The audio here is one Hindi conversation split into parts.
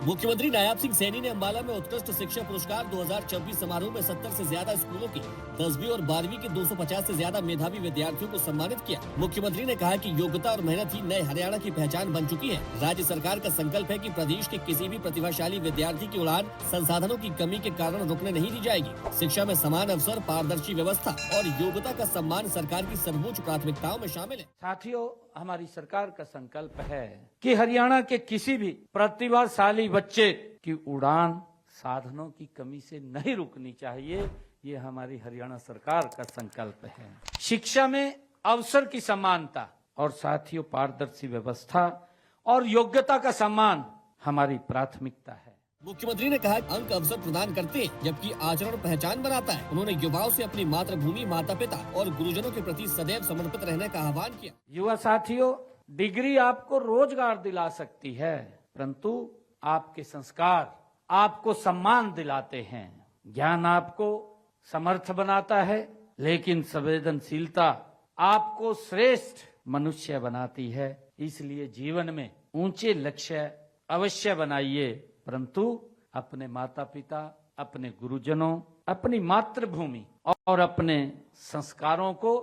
मुख्यमंत्री नायाब सिंह सैनी ने अम्बाला में उत्कृष्ट शिक्षा पुरस्कार 2026 समारोह में 70 से ज्यादा स्कूलों की 10वीं और 12वीं के 250 से ज्यादा मेधावी विद्यार्थियों को सम्मानित किया। मुख्यमंत्री ने कहा कि योग्यता और मेहनत ही नए हरियाणा की पहचान बन चुकी है। राज्य सरकार का संकल्प है कि प्रदेश के किसी भी प्रतिभाशाली विद्यार्थी की उड़ान संसाधनों की कमी के कारण रुकने नहीं दी जाएगी। शिक्षा में समान अवसर, पारदर्शी व्यवस्था और योग्यता का सम्मान सरकार की सर्वोच्च प्राथमिकताओं में शामिल है। साथियों, हमारी सरकार का संकल्प है कि हरियाणा के किसी भी प्रतिभाशाली बच्चे की उड़ान साधनों की कमी से नहीं रुकनी चाहिए। ये हमारी हरियाणा सरकार का संकल्प है। शिक्षा में अवसर की समानता और साथियों पारदर्शी व्यवस्था और योग्यता का सम्मान हमारी प्राथमिकता है। मुख्यमंत्री ने कहा अंक अवसर प्रदान करते हैं जबकि आचरण पहचान बनाता है। उन्होंने युवाओं से अपनी मातृभूमि, माता पिता और गुरुजनों के प्रति सदैव समर्पित रहने का आह्वान किया। युवा साथियों, डिग्री आपको रोजगार दिला सकती है, परंतु आपके संस्कार आपको सम्मान दिलाते हैं। ज्ञान आपको समर्थ बनाता है, लेकिन संवेदनशीलता आपको श्रेष्ठ मनुष्य बनाती है। इसलिए जीवन में ऊंचे लक्ष्य अवश्य बनाइए, परंतु अपने माता पिता, अपने गुरुजनों, अपनी मातृभूमि और अपने संस्कारों को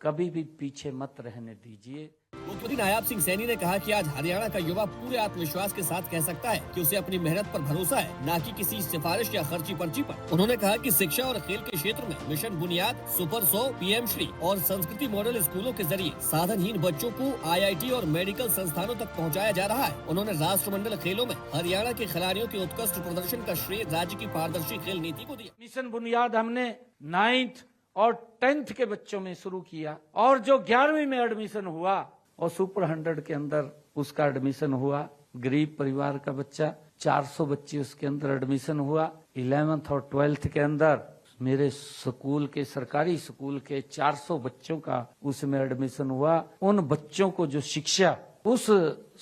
कभी भी पीछे मत रहने दीजिए। मुख्यमंत्री नायाब सिंह सैनी ने कहा कि आज हरियाणा का युवा पूरे आत्मविश्वास के साथ कह सकता है कि उसे अपनी मेहनत पर भरोसा है, न कि किसी सिफारिश या खर्ची पर्ची पर। उन्होंने कहा कि शिक्षा और खेल के क्षेत्र में मिशन बुनियाद, सुपर 100, पीएम श्री और संस्कृति मॉडल स्कूलों के जरिए साधनहीन बच्चों को IIT और मेडिकल संस्थानों तक पहुँचाया जा रहा है। उन्होंने राष्ट्रमंडल खेलों में हरियाणा के खिलाड़ियों के उत्कृष्ट प्रदर्शन का श्रेय राज्य की पारदर्शी खेल नीति को दिया। मिशन बुनियाद हमने 9th और 10th के बच्चों में शुरू किया और जो 11वीं में एडमिशन हुआ और सुपर 100 के अंदर उसका एडमिशन हुआ। गरीब परिवार का बच्चा 400 बच्चे उसके अंदर एडमिशन हुआ। 11th और 12th के अंदर मेरे स्कूल के, सरकारी स्कूल के 400 बच्चों का उसमें एडमिशन हुआ। उन बच्चों को जो शिक्षा उस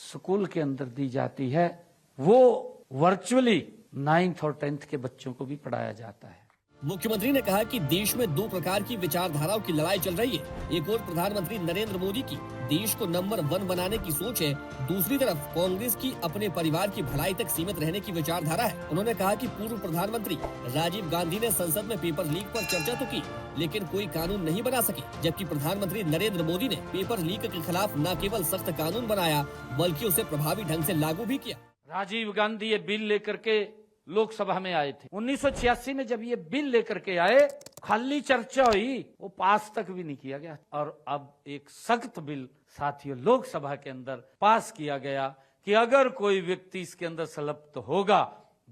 स्कूल के अंदर दी जाती है वो वर्चुअली 9th और 10th के बच्चों को भी पढ़ाया जाता है। मुख्यमंत्री ने कहा कि देश में दो प्रकार की विचारधाराओं की लड़ाई चल रही है। एक ओर प्रधानमंत्री नरेंद्र मोदी की देश को नंबर 1 बनाने की सोच है, दूसरी तरफ कांग्रेस की अपने परिवार की भलाई तक सीमित रहने की विचारधारा है। उन्होंने कहा कि पूर्व प्रधानमंत्री राजीव गांधी ने संसद में पेपर लीक पर चर्चा तो की, लेकिन कोई कानून नहीं बना सके, जबकि प्रधानमंत्री नरेंद्र मोदी ने पेपर लीक के खिलाफ न केवल सख्त कानून बनाया बल्कि उसे प्रभावी ढंग से लागू भी किया। राजीव गांधी ये बिल लेकर के लोकसभा में आए थे। 1986 में जब ये बिल लेकर के आए, खाली चर्चा हुई, वो पास तक भी नहीं किया गया। और अब एक सख्त बिल साथियों लोकसभा के अंदर पास किया गया कि अगर कोई व्यक्ति इसके अंदर संलिप्त होगा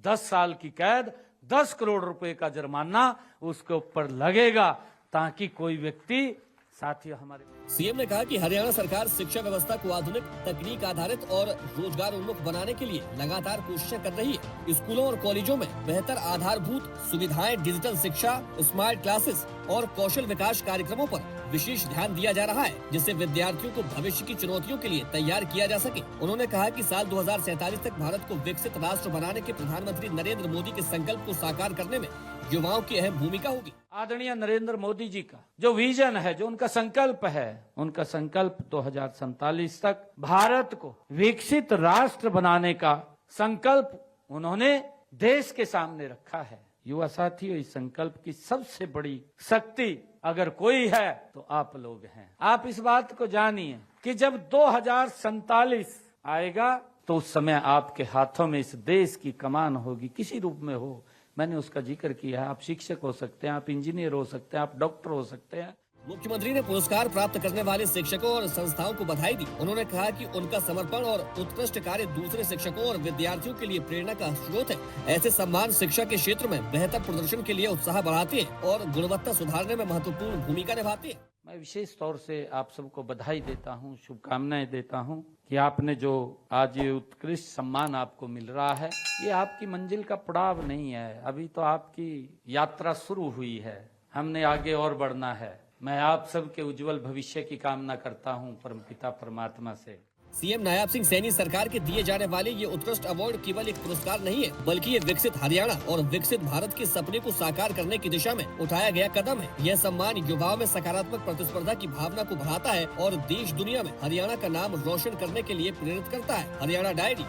10 साल की कैद, 10 करोड़ रुपए का जुर्माना उसके ऊपर लगेगा, ताकि कोई व्यक्ति साथियों हमारे सीएम ने कहा कि हरियाणा सरकार शिक्षा व्यवस्था को आधुनिक, तकनीक आधारित और रोजगार उन्मुख बनाने के लिए लगातार कोशिशें कर रही है। स्कूलों और कॉलेजों में बेहतर आधारभूत सुविधाएं, डिजिटल शिक्षा, स्मार्ट क्लासेस और कौशल विकास कार्यक्रमों पर विशेष ध्यान दिया जा रहा है, जिससे विद्यार्थियों को भविष्य की चुनौतियों के लिए तैयार किया जा सके। उन्होंने कहा कि साल 2047 तक भारत को विकसित राष्ट्र बनाने के प्रधानमंत्री नरेंद्र मोदी के संकल्प को साकार करने में युवाओं की अहम भूमिका होगी। आदरणीय नरेंद्र मोदी जी का जो विजन है, जो उनका संकल्प है, उनका संकल्प 2047 तक भारत को विकसित राष्ट्र बनाने का संकल्प उन्होंने देश के सामने रखा है। युवा साथियों, इस संकल्प की सबसे बड़ी शक्ति अगर कोई है तो आप लोग हैं। आप इस बात को जानिए कि जब 2047 आएगा तो उस समय आपके हाथों में इस देश की कमान होगी, किसी रूप में हो। मैंने उसका जिक्र किया है। आप शिक्षक हो सकते हैं, आप इंजीनियर हो सकते हैं, आप डॉक्टर हो सकते हैं। मुख्यमंत्री ने पुरस्कार प्राप्त करने वाले शिक्षकों और संस्थाओं को बधाई दी। उन्होंने कहा कि उनका समर्पण और उत्कृष्ट कार्य दूसरे शिक्षकों और विद्यार्थियों के लिए प्रेरणा का स्रोत है। ऐसे सम्मान शिक्षा के क्षेत्र में बेहतर प्रदर्शन के लिए उत्साह बढ़ाते हैं और गुणवत्ता सुधारने में महत्वपूर्ण भूमिका निभाते हैं। मैं विशेष तौर से आप सबको बधाई देता हूं, शुभकामनाएं देता हूं कि आपने जो आज ये उत्कृष्ट सम्मान आपको मिल रहा है, ये आपकी मंजिल का पड़ाव नहीं है। अभी तो आपकी यात्रा शुरू हुई है, हमने आगे और बढ़ना है। मैं आप सबके उज्जवल भविष्य की कामना करता हूं परमपिता परमात्मा से। सीएम नायाब सिंह सैनी सरकार के दिए जाने वाले ये उत्कृष्ट अवार्ड केवल एक पुरस्कार नहीं है, बल्कि ये विकसित हरियाणा और विकसित भारत के सपने को साकार करने की दिशा में उठाया गया कदम है। यह सम्मान युवाओं में सकारात्मक प्रतिस्पर्धा की भावना को बढ़ाता है और देश दुनिया में हरियाणा का नाम रोशन करने के लिए प्रेरित करता है। हरियाणा डायरी।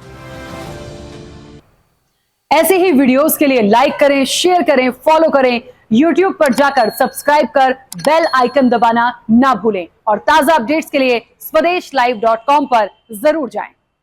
ऐसे ही वीडियोस के लिए लाइक करें, शेयर करें, फॉलो करें। YouTube पर जाकर सब्सक्राइब कर बेल आइकन दबाना ना भूलें और ताजा अपडेट्स के लिए स्वदेशलाइव.com पर जरूर जाएं।